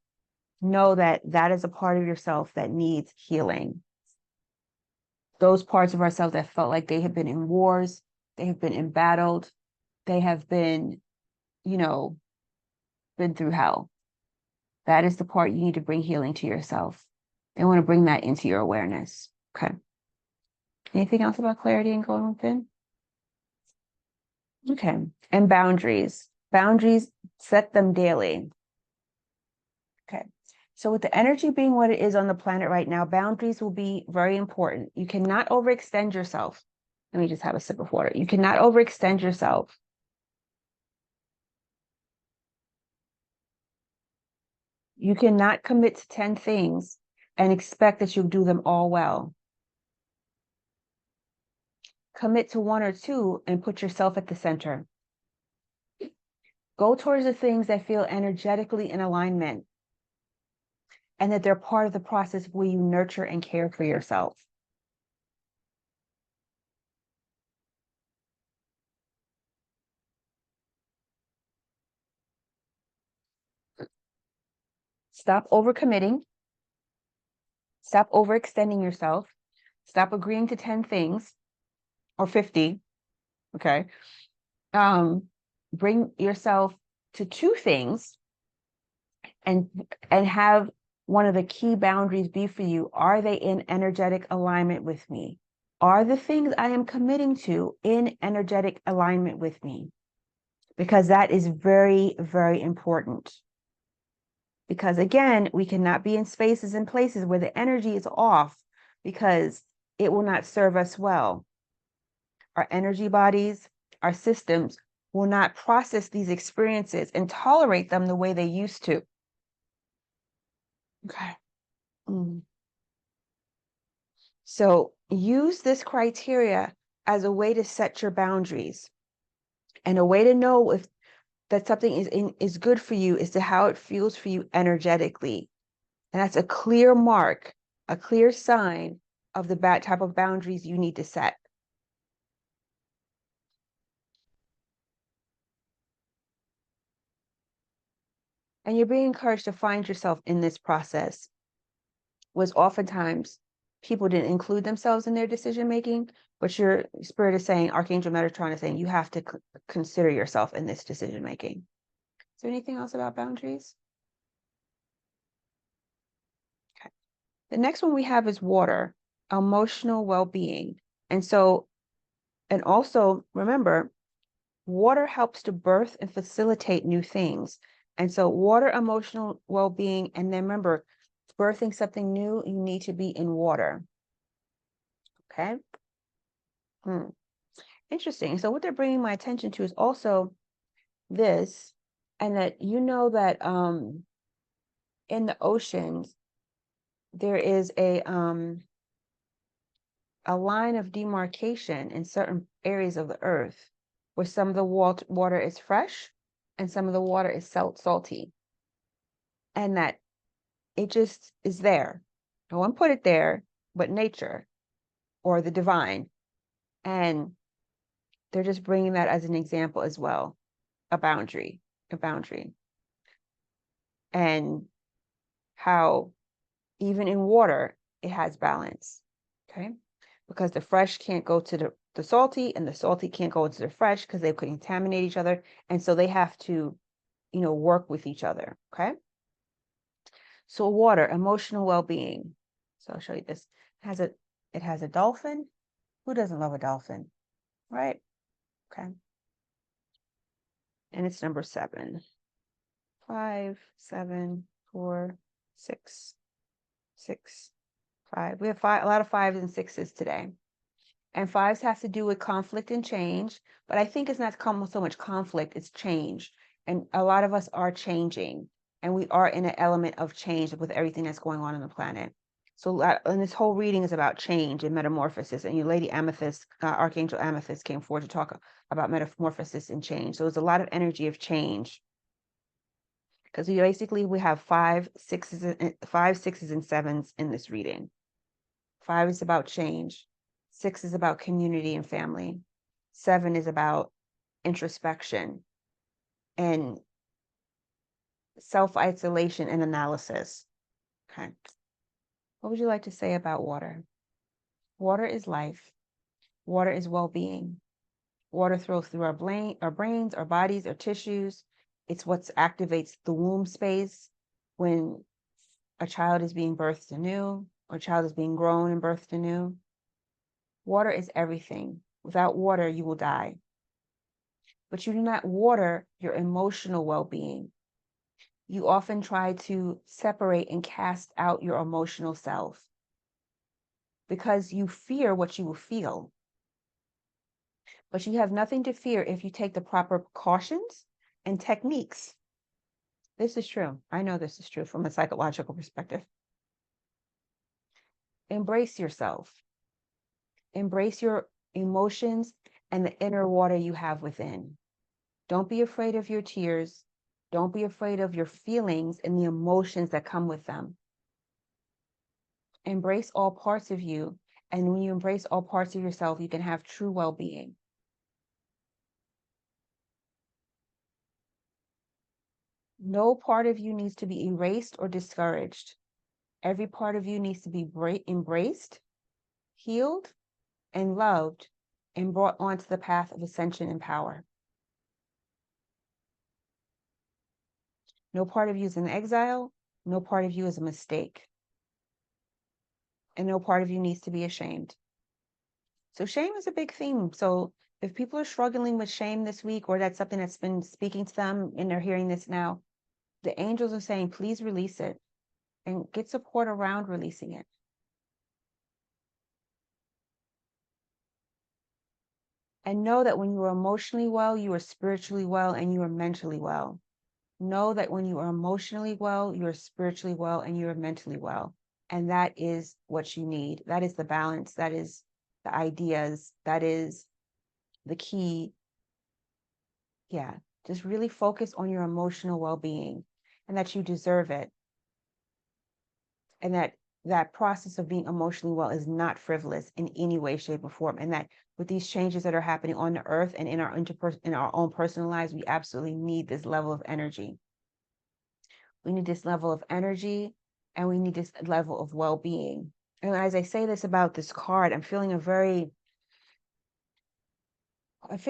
know that that is a part of yourself that needs healing. Those parts of ourselves that felt like they have been in wars, they have been embattled, they have been, been through hell. That is the part you need to bring healing to yourself. They want to bring that into your awareness. Okay. Anything else about clarity and going within? Okay. And boundaries. Boundaries, set them daily. Okay. So with the energy being what it is on the planet right now, boundaries will be very important. You cannot overextend yourself. Let me just have a sip of water. You cannot overextend yourself. You cannot commit to 10 things and expect that you'll do them all well. Commit to 1 or 2 and put yourself at the center. Go towards the things that feel energetically in alignment and that they're part of the process where you nurture and care for yourself. Stop overcommitting. Stop overextending yourself. Stop agreeing to 10 things or 50. Okay. Bring yourself to 2 things and have one of the key boundaries be for you. Are they in energetic alignment with me? Are the things I am committing to in energetic alignment with me? Because that is very, very important. Because again, we cannot be in spaces and places where the energy is off because it will not serve us well. Our energy bodies, our systems will not process these experiences and tolerate them the way they used to. Okay. So use this criteria as a way to set your boundaries and a way to know if that something is good for you is to how it feels for you energetically. And that's a clear mark, a clear sign of the type of boundaries you need to set. And you're being encouraged to find yourself in this process, was oftentimes people didn't include themselves in their decision making, but your spirit is saying, Archangel Metatron is saying, you have to consider yourself in this decision making. Is there anything else about boundaries? Okay. The next one we have is water, emotional well-being. And also remember, water helps to birth and facilitate new things. And so water, emotional well-being, and then remember, birthing something new, you need to be in water. Okay. Interesting. So what they're bringing my attention to is also this, and that that in the oceans, there is a line of demarcation in certain areas of the earth where some of the water is fresh and some of the water is salty. And that it just is there. No one put it there, but nature or the divine. And they're just bringing that as an example as well, a boundary. And how even in water, it has balance, okay? Because the fresh can't go to the salty and the salty can't go into the fresh because they could contaminate each other. And so they have to, work with each other, okay? So water, emotional well-being. So I'll show you this. It has a dolphin. Who doesn't love a dolphin, right? Okay. And it's number 7. 5, 7, 4, 6, 6, 5. We have a lot of 5s and 6s today. And 5s has to do with conflict and change, but I think it's not so much conflict, it's change. And a lot of us are changing, and we are in an element of change with everything that's going on the planet. So and this whole reading is about change and metamorphosis. And your Lady Amethyst, Archangel Amethyst came forward to talk about metamorphosis and change. So there's a lot of energy of change. Because we have 5, 6s, and 7s in this reading. 5 is about change. 6 is about community and family. 7 is about introspection and self-isolation and analysis. Okay. What would you like to say about water? Water is life. Water is well-being. Water flows through our brains, our bodies, our tissues. It's what activates the womb space when a child is being birthed anew, or a child is being grown and birthed anew. Water is everything. Without water, you will die. But you do not water your emotional well-being. You often try to separate and cast out your emotional self because you fear what you will feel. But you have nothing to fear if you take the proper precautions and techniques. This is true. I know this is true from a psychological perspective. Embrace yourself. Embrace your emotions and the inner water you have within. Don't be afraid of your tears. Don't be afraid of your feelings and the emotions that come with them. Embrace all parts of you. And when you embrace all parts of yourself, you can have true well-being. No part of you needs to be erased or discouraged. Every part of you needs to be embraced, healed, and loved, and brought onto the path of ascension and power. No part of you is an exile. No part of you is a mistake. And no part of you needs to be ashamed. So shame is a big theme. So if people are struggling with shame this week, or that's something that's been speaking to them and they're hearing this now, the angels are saying, please release it and get support around releasing it. And know that when you are emotionally well, you are spiritually well, and you are mentally well. Know that when you are emotionally well, you are spiritually well, and you are mentally well. And that is what you need. That is the balance. That is the ideas. That is the key. Yeah. Just really focus on your emotional well-being and that you deserve it. And that process of being emotionally well is not frivolous in any way, shape, or form. And that with these changes that are happening on the earth and in our own personal lives, we absolutely need this level of energy. We need this level of energy, and we need this level of well-being. And as I say this about this card, I'm feeling very this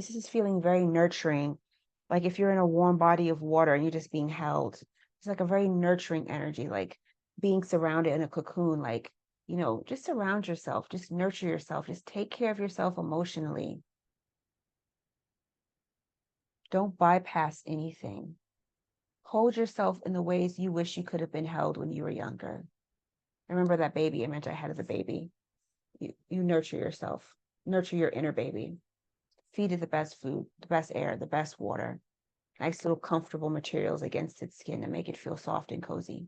is feeling very nurturing. Like if you're in a warm body of water and you're just being held, it's like a very nurturing energy, like being surrounded in a cocoon, like, just surround yourself, just nurture yourself, just take care of yourself emotionally. Don't bypass anything. Hold yourself in the ways you wish you could have been held when you were younger. Remember that baby image I had of the baby. You nurture yourself, nurture your inner baby. Feed it the best food, the best air, the best water, nice little comfortable materials against its skin to make it feel soft and cozy.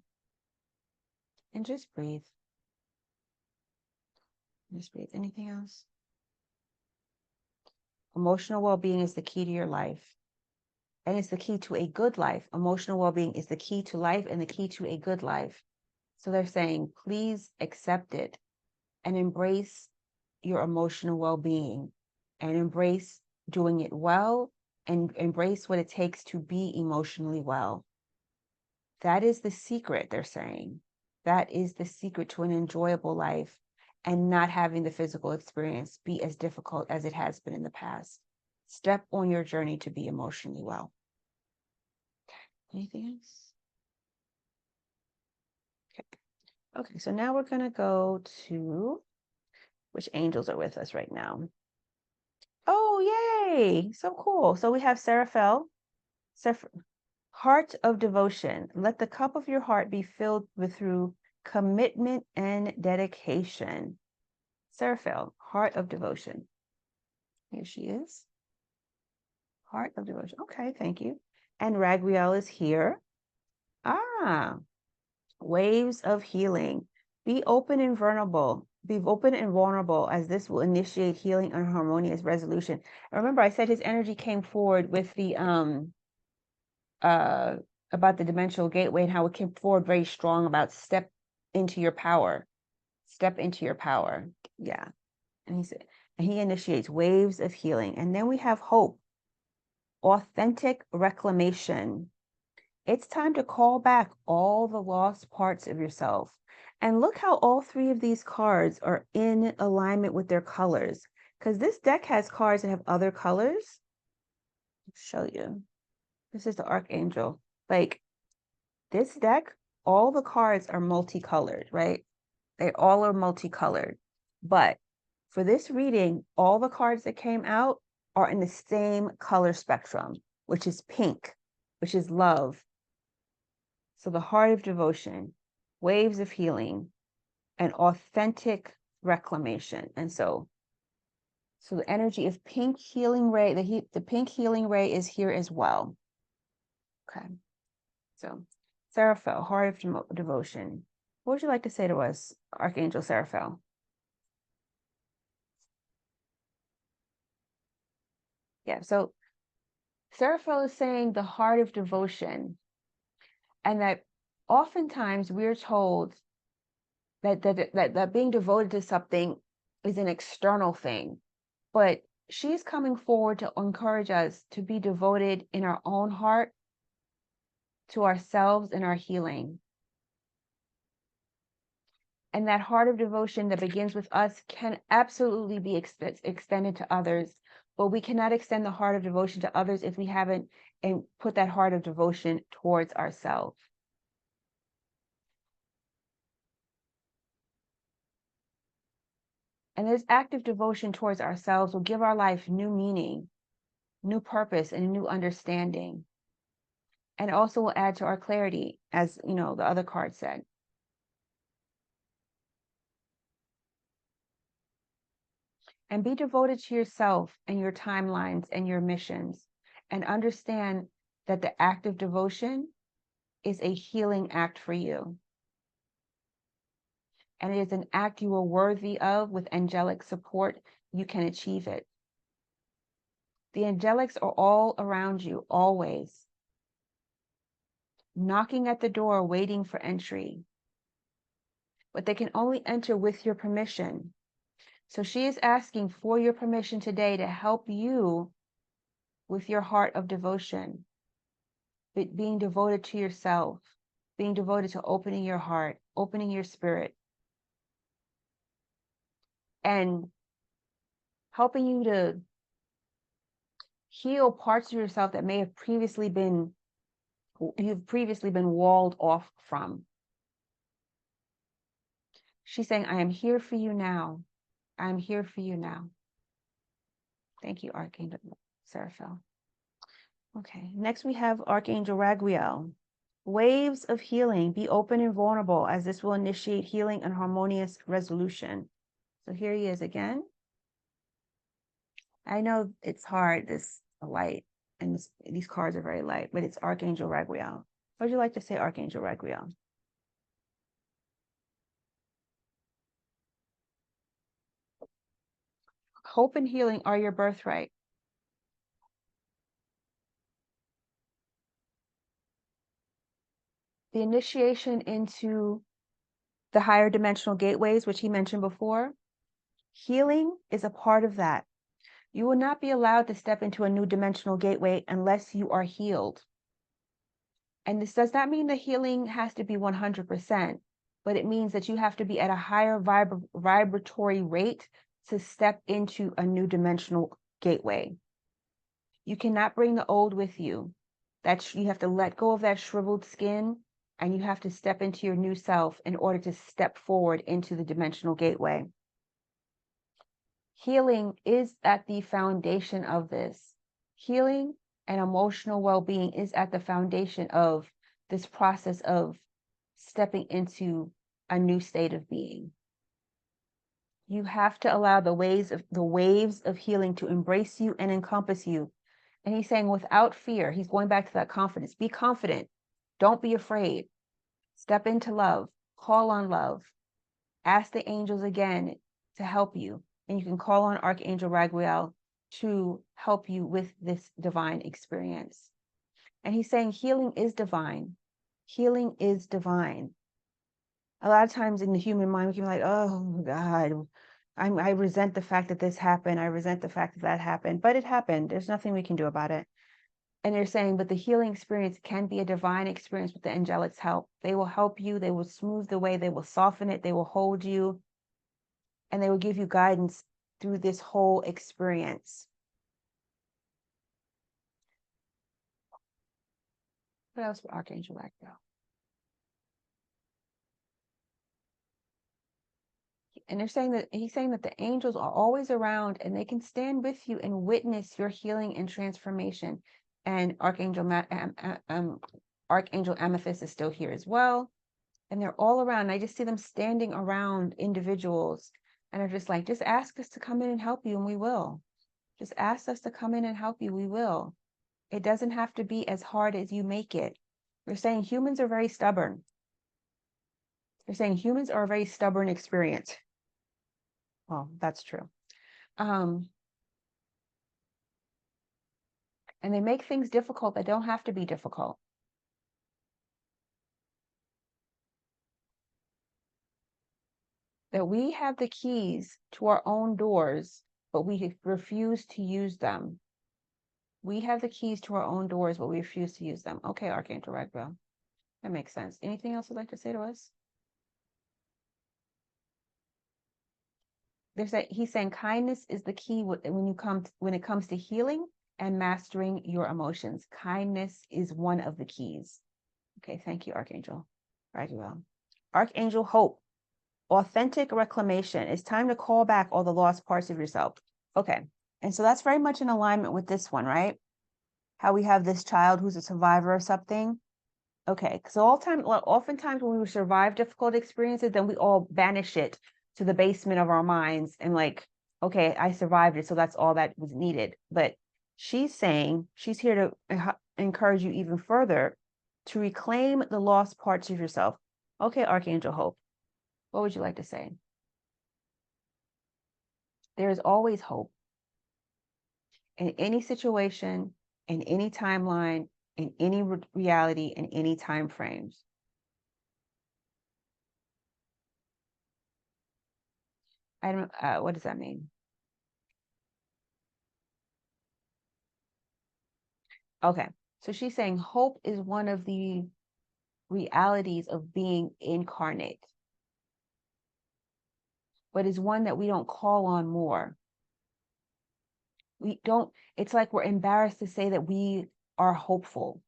And just breathe. Just breathe. Anything else? Emotional well-being is the key to your life. And it's the key to a good life. Emotional well-being is the key to life and the key to a good life. So they're saying, please accept it and embrace your emotional well-being and embrace doing it well and embrace what it takes to be emotionally well. That is the secret, they're saying. That is the secret to an enjoyable life and not having the physical experience be as difficult as it has been in the past. Step on your journey to be emotionally well. Anything else? Okay, so now we're going to go to which angels are with us right now. Oh, yay! So cool. So we have Seraphiel, heart of devotion. Let the cup of your heart be filled with through commitment and dedication. Seraphiel, heart of devotion. Here she is. Heart of devotion. Okay, thank you. And Raguel is here. Waves of healing. Be open and vulnerable. Be open and vulnerable, as this will initiate healing and harmonious resolution. And remember, I said his energy came forward with the about the dimensional gateway and how it came forward very strong about step into your power. Step into your power. Yeah. And and he initiates waves of healing. And then we have hope, authentic reclamation. It's time to call back all the lost parts of yourself. And look how all three of these cards are in alignment with their colors, because this deck has cards that have other colors. I'll show you. This is the Archangel. Like this deck, all the cards are multicolored, right? They all are multicolored. But for this reading, all the cards that came out are in the same color spectrum, which is pink, which is love. So the heart of devotion, waves of healing, and authentic reclamation. And so the energy of pink healing ray, the pink healing ray is here as well. Okay. So Seraphiel, heart of devotion. What would you like to say to us, Archangel Seraphiel? Yeah, so Seraphiel is saying the heart of devotion, and that oftentimes we're told that being devoted to something is an external thing, but she's coming forward to encourage us to be devoted in our own heart to ourselves and our healing. And that heart of devotion that begins with us can absolutely be extended to others, but we cannot extend the heart of devotion to others if we haven't and put that heart of devotion towards ourselves. And this active devotion towards ourselves will give our life new meaning, new purpose, and a new understanding. And also will add to our clarity, as you know, the other card said. And be devoted to yourself and your timelines and your missions, and understand that the act of devotion is a healing act for you. And it is an act you are worthy of. With angelic support, you can achieve it. The angelics are all around you, always, knocking at the door, waiting for entry. But they can only enter with your permission. So she is asking for your permission today to help you with your heart of devotion, being devoted to yourself, being devoted to opening your heart, opening your spirit, and helping you to heal parts of yourself that may have you've previously been walled off from. She's saying, I am here for you now. I am here for you now. Thank you, Archangel Seraphiel. Okay, next we have Archangel Raguel. Waves of healing, be open and vulnerable, as this will initiate healing and harmonious resolution. So here he is again. I know it's hard, this light, and these cards are very light, but it's Archangel Raguel. What would you like to say, Archangel Raguel? Hope and healing are your birthright. The initiation into the higher dimensional gateways, which he mentioned before, healing is a part of that. You will not be allowed to step into a new dimensional gateway unless you are healed. And this does not mean the healing has to be 100%, but it means that you have to be at a higher vibratory rate to step into a new dimensional gateway. You cannot bring the old with you. You have to let go of that shriveled skin, and you have to step into your new self in order to step forward into the dimensional gateway. Healing is at the foundation of this. Healing and emotional well-being is at the foundation of this process of stepping into a new state of being. You have to allow the waves of healing to embrace you and encompass you. And he's saying, without fear, he's going back to that confidence. Be confident. Don't be afraid. Step into love. Call on love. Ask the angels again to help you. And you can call on Archangel Raguel to help you with this divine experience. And he's saying healing is divine. Healing is divine. A lot of times in the human mind, we can be like, oh God, I resent the fact that this happened. I resent the fact that that happened, but it happened. There's nothing we can do about it. And they're saying, but the healing experience can be a divine experience with the angelics' help. They will help you. They will smooth the way. They will soften it. They will hold you. And they will give you guidance through this whole experience. What else with Archangel Raguel? And they're saying that he's saying that the angels are always around and they can stand with you and witness your healing and transformation. And Archangel Amethyst is still here as well. And they're all around. I just see them standing around individuals. And they're just like, just ask us to come in and help you, and we will. Just ask us to come in and help you, we will. It doesn't have to be as hard as you make it. They're saying humans are very stubborn. They're saying humans are a very stubborn experience. Well, that's true. And they make things difficult that don't have to be difficult. That we have the keys to our own doors, but we refuse to use them. We have the keys to our own doors, but we refuse to use them. Okay, Archangel Raguel. That makes sense. Anything else you'd like to say to us? He's saying kindness is the key when it comes to healing and mastering your emotions. Kindness is one of the keys. Okay, thank you, Archangel Raguel. Archangel Hope. Authentic reclamation. It's time to call back all the lost parts of yourself. Okay. And so that's very much in alignment with this one, right? How we have this child who's a survivor of something. Okay. So oftentimes when we survive difficult experiences, then we all banish it to the basement of our minds and like, okay, I survived it. So that's all that was needed. But she's saying she's here to encourage you even further to reclaim the lost parts of yourself. Okay, Archangel Hope. What would you like to say? There is always hope in any situation, in any timeline, in any reality, in any time frames. I don't. What does that mean? Okay, so she's saying hope is one of the realities of being incarnate, but is one that we don't call on more. We don't. It's like we're embarrassed to say that we are hopeful.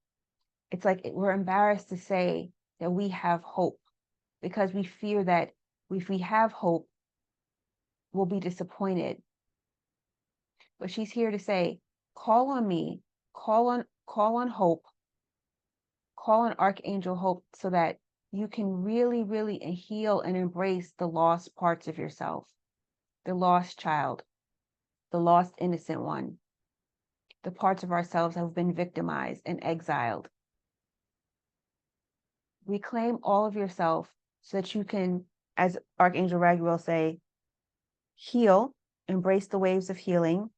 It's like we're embarrassed to say that we have hope because we fear that if we have hope, we'll be disappointed. But she's here to say, call on me, call on hope, call on Archangel Hope so that you can really, really heal and embrace the lost parts of yourself, the lost child, the lost innocent one, the parts of ourselves that have been victimized and exiled. Reclaim all of yourself so that you can, as Archangel Raguel say, heal, embrace the waves of healing,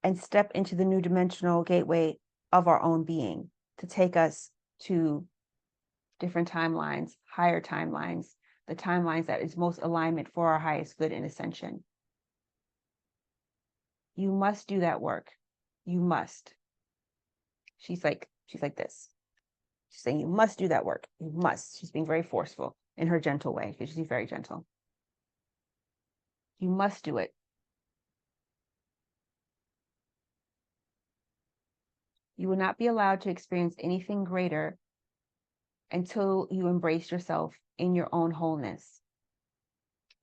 and step into the new dimensional gateway of our own being to take us to different timelines, higher timelines, the timelines that is most alignment for our highest good and ascension. You must do that work. You must. She's like this. She's saying you must do that work. You must. She's being very forceful in her gentle way because she's very gentle. You must do it. You will not be allowed to experience anything greater until you embrace yourself in your own wholeness.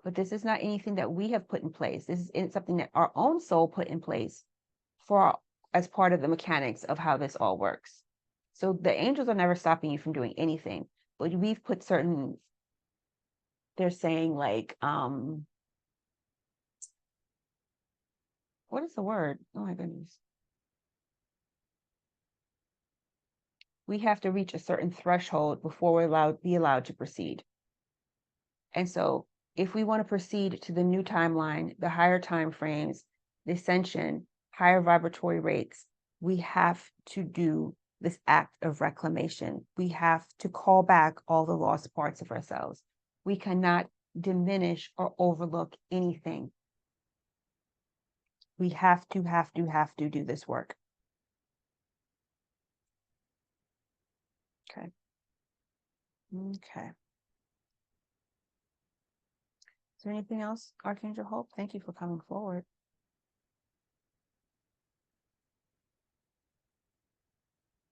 But this is not anything that we have put in place. This is something that our own soul put in place as part of the mechanics of how this all works. So the angels are never stopping you from doing anything, but we've put certain, they're saying like, what is the word? Oh my goodness. We have to reach a certain threshold before we're be allowed to proceed. And so if we want to proceed to the new timeline, the higher time frames, the ascension, higher vibratory rates, we have to do this act of reclamation. We have to call back all the lost parts of ourselves. We cannot diminish or overlook anything. We have to do this work. Okay. Okay. Is there anything else, Archangel Hope? Thank you for coming forward.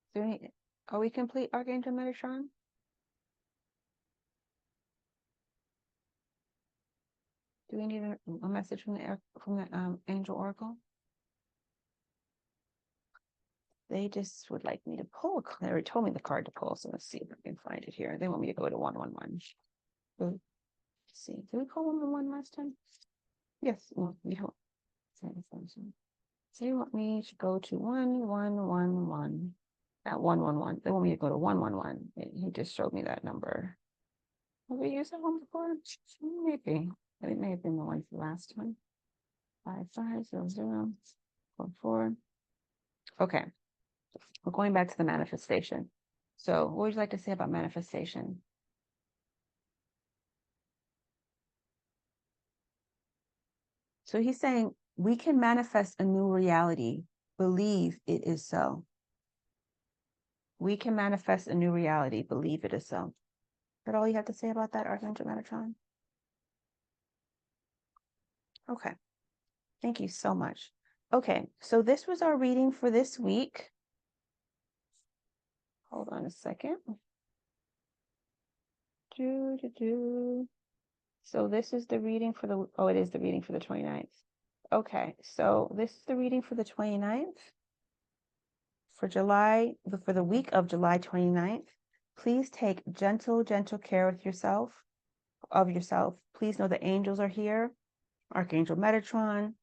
Is there any, are we complete, Archangel Metatron? Do we need a message from the Angel Oracle? They just would like me to pull. They already told me the card to pull, so let's see if I can find it here. They want me to go to 111. Let's see. Did we call 111 last time? Yes. Well, we hope. So they want me to go to 1111. Not 111. They want me to go to 111. He just showed me that number. Have we used that one before? Maybe. But it may have been the one for last time. 550044. Okay. We're going back to the manifestation. So what would you like to say about manifestation? So he's saying we can manifest a new reality. Believe it is so. We can manifest a new reality. Believe it is so. Is that all you have to say about that, Archangel Metatron? Okay. Thank you so much. Okay, so this was our reading for this week. Hold on a second. So this is the reading for the, oh, it is the reading for the 29th. Okay, so this is the reading for the 29th. For July, for the week of July 29th, please take gentle care with yourself, Please know the angels are here. Archangel Metatron,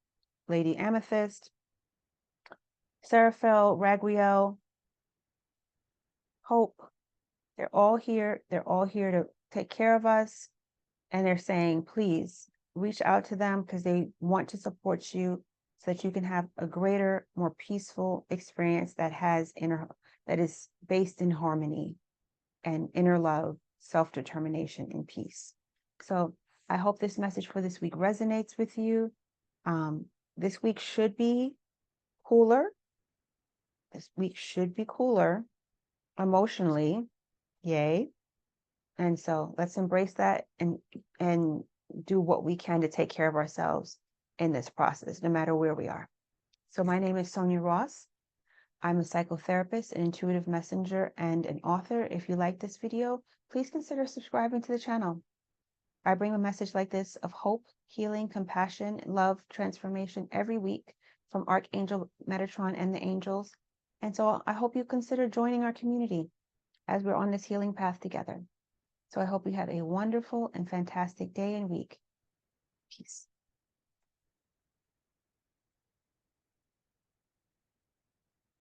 Lady Amethyst, Seraphiel, Raguel, Hope. They're all here. They're all here to take care of us. And they're saying, please reach out to them because they want to support you so that you can have a greater, more peaceful experience that is based in harmony and inner love, self-determination, and peace. So I hope this message for this week resonates with you. This week should be cooler. This week should be cooler emotionally. Yay. And so let's embrace that and do what we can to take care of ourselves in this process, no matter where we are. So my name is Sonia Ross. I'm a psychotherapist, an intuitive messenger, and an author. If you like this video, please consider subscribing to the channel. I bring a message like this of hope, healing, compassion, love, transformation every week from Archangel Metatron and the angels. And so I hope you consider joining our community as we're on this healing path together. So I hope you have a wonderful and fantastic day and week. Peace.